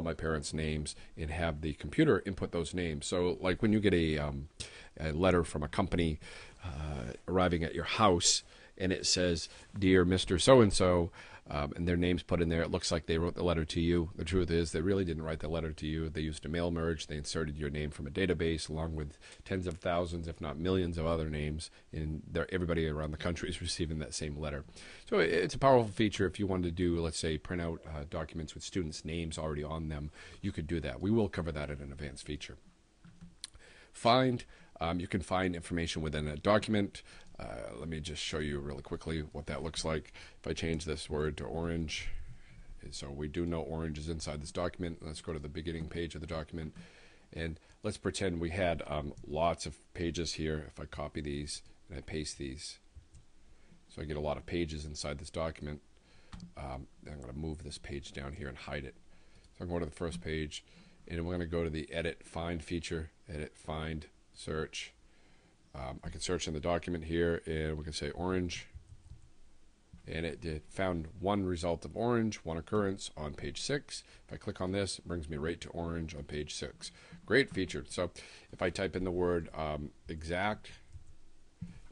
all my parents' names and have the computer input those names. So like when you get a letter from a company arriving at your house, and it says, "Dear Mr. So-and-so," and their name's put in there, it looks like they wrote the letter to you. The truth is they really didn't write the letter to you. They used a mail merge. They inserted your name from a database along with tens of thousands, if not millions of other names, and everybody around the country is receiving that same letter. So it's a powerful feature. If you wanted to do, let's say, print out documents with students' names already on them, you could do that. We will cover that in an advanced feature. Find. You can find information within a document. Let me just show you really quickly what that looks like. If I change this word to orange, so we do know orange is inside this document. Let's go to the beginning page of the document, and let's pretend we had lots of pages here. If I copy these and I paste these, so I get a lot of pages inside this document. I'm going to move this page down here and hide it. So I'm going to the first page, and we're going to go to the Edit Find feature. Edit Find Search. I can search in the document here, and we can say orange, and it found one result of orange, one occurrence on page 6. If I click on this, it brings me right to orange on page 6. Great feature. So if I type in the word exact,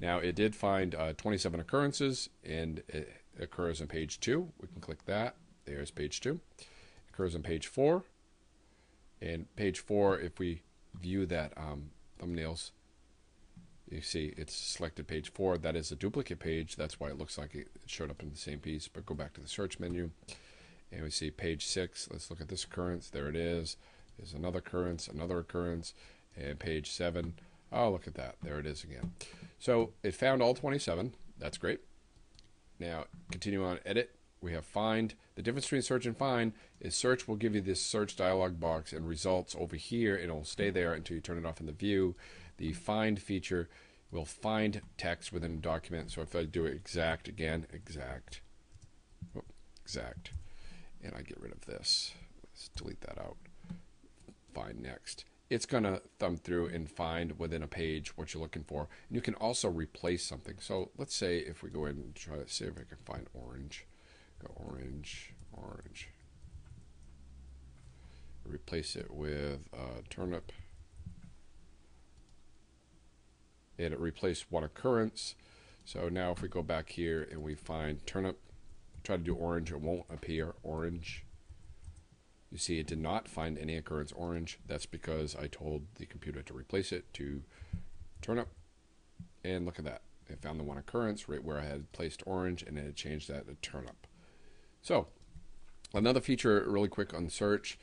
now it did find 27 occurrences, and it occurs on page 2. We can click that. There's page 2. It occurs on page 4, and page 4, if we view that thumbnails, you see it's selected page 4. That is a duplicate page. That's why it looks like it showed up in the same piece. But go back to the search menu, and we see page 6. Let's look at this occurrence. There it is. There's another occurrence, and page 7. Oh, look at that. There it is again. So it found all 27. That's great. Now continue on edit. We have find. The difference between search and find is search will give you this search dialog box and results over here, and it will stay there until you turn it off in the view. The find feature will find text within a document. So if I do exact again, exact, and I get rid of this, let's delete that out. Find next. It's going to thumb through and find within a page what you're looking for. And you can also replace something. So let's say if we go in and try to see if I can find orange. Go orange, orange. Replace it with turnip. And it replaced one occurrence. So now if we go back here and we find turnip, try to do orange, it won't appear orange. You see it did not find any occurrence orange. That's because I told the computer to replace it to turnip. And look at that. It found the one occurrence right where I had placed orange, and it changed that to turnip. So another feature really quick on search,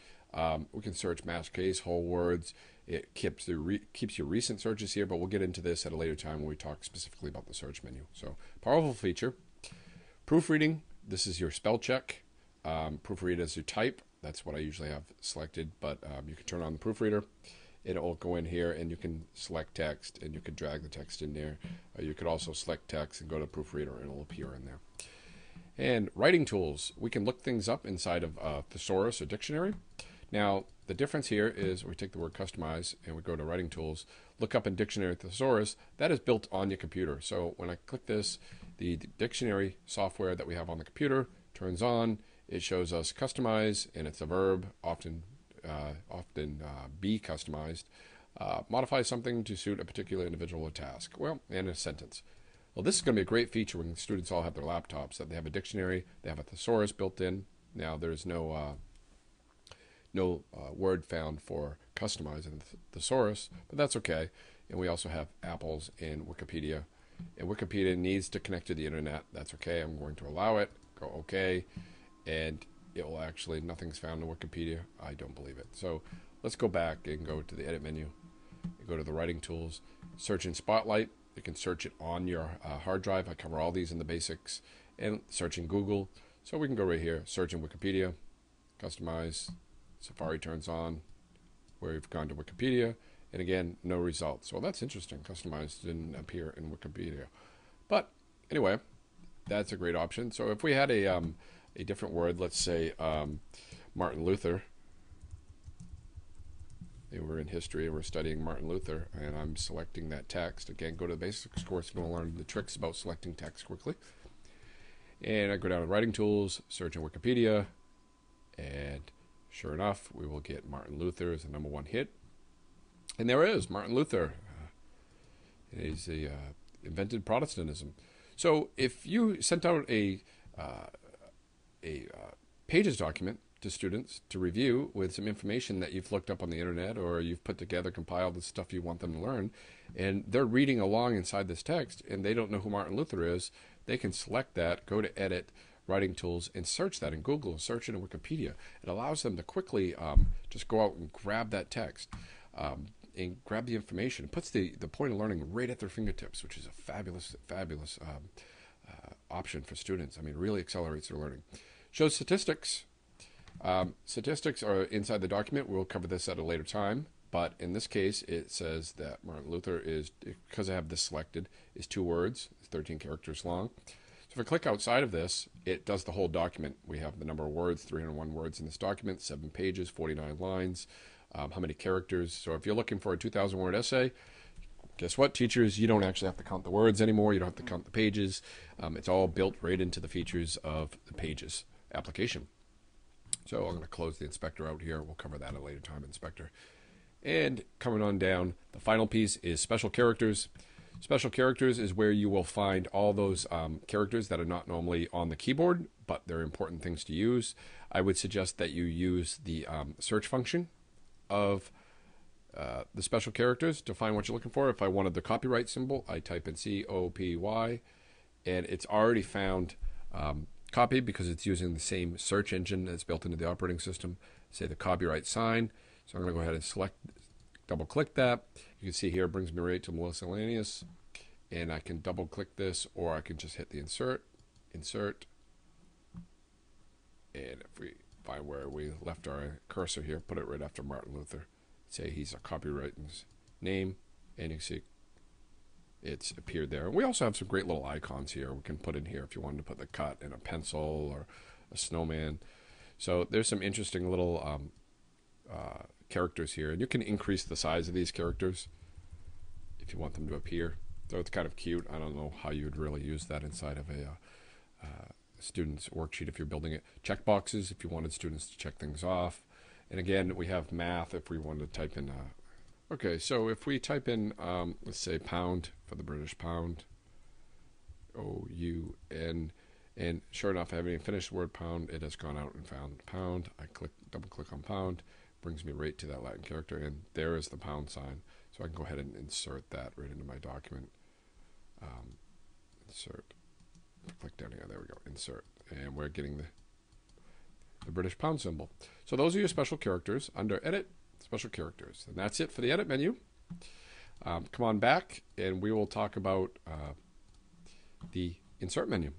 we can search match case, whole words. It keeps your recent searches here, but we'll get into this at a later time when we talk specifically about the search menu. So powerful feature. Proofreading, this is your spell check. Proofread as you type. That's what I usually have selected, but you can turn on the proofreader. It will go in here, and you can select text, and you can drag the text in there. You could also select text and go to proofreader, and it'll appear in there. And writing tools, we can look things up inside of thesaurus or dictionary. Now, the difference here is we take the word customize and we go to writing tools, look up in dictionary thesaurus. That is built on your computer. So when I click this, the dictionary software that we have on the computer turns on. It shows us customize, and it's a verb, often be customized. Modify something to suit a particular individual or task. Well, and a sentence. Well, this is going to be a great feature when students all have their laptops, that they have a dictionary, they have a thesaurus built in. Now, there's no word found for customize in the thesaurus, but that's okay. And we also have apples in Wikipedia. And Wikipedia needs to connect to the internet. That's okay. I'm going to allow it. Go OK. And it will actually, nothing's found in Wikipedia. I don't believe it. So let's go back and go to the edit menu. Go to the writing tools. Search in Spotlight. You can search it on your hard drive. I cover all these in the basics. And search in Google. So we can go right here. Search in Wikipedia. Customize. Safari turns on. Where we've gone to Wikipedia. And again, no results. Well, that's interesting. Customize didn't appear in Wikipedia. But anyway, that's a great option. So if we had a different word, let's say Martin Luther. We're in history and we're studying Martin Luther, and I'm selecting that text. Again, go to the basics course. You're going to learn the tricks about selecting text quickly. And I go down to writing tools, search in Wikipedia, and Sure enough, we will get Martin Luther as the #1 hit. And there is Martin Luther. He's invented Protestantism. So if you sent out a Pages document to students to review with some information that you've looked up on the internet or you've put together, compiled the stuff you want them to learn, and they're reading along inside this text and they don't know who Martin Luther is, they can select that, go to Edit, Writing Tools, and search that in Google, search it in Wikipedia. It allows them to quickly just go out and grab that text and grab the information. It puts the point of learning right at their fingertips, which is a fabulous option for students. I mean, it really accelerates their learning. Shows statistics. Statistics are inside the document. We'll cover this at a later time. But in this case, it says that Martin Luther is, because I have this selected, is 2 words, 13 characters long. So if I click outside of this, it does the whole document. We have the number of words, 301 words in this document, 7 pages, 49 lines, how many characters. So if you're looking for a 2,000-word essay, guess what, teachers? You don't actually have to count the words anymore. You don't have to count the pages. It's all built right into the features of the Pages application. So I'm going to close the inspector out here. We'll cover that at a later time, inspector. And coming on down, the final piece is special characters. Special characters is where you will find all those characters that are not normally on the keyboard, but they're important things to use. I would suggest that you use the search function of the special characters to find what you're looking for. If I wanted the copyright symbol, I type in COPY, and it's already found copy because it's using the same search engine that's built into the operating system. Say the copyright sign. So I'm going to go ahead and select, double click that. You can see here it brings me right to miscellaneous, and I can double click this, or I can just hit the insert, and if we find where we left our cursor here, put it right after Martin Luther. Say he's a copywriter's name, and you can see it's appeared there. We also have some great little icons here we can put in here if you wanted to put the cut in a pencil or a snowman. So there's some interesting little characters here, and you can increase the size of these characters if you want them to appear. So it's kind of cute. I don't know how you would really use that inside of a student's worksheet if you're building it. Checkboxes if you wanted students to check things off. And again, we have math if we wanted to type in okay, so if we type in, let's say pound for the British pound, O-U-N, and sure enough, I haven't even finished the word pound. It has gone out and found pound. I double click on pound, brings me right to that Latin character, and there is the pound sign. So I can go ahead and insert that right into my document. Insert, click down here, there we go, insert, and we're getting the British pound symbol. So those are your special characters. Under Edit, Special Characters. And that's it for the Edit menu. Come on back, and we will talk about the Insert menu.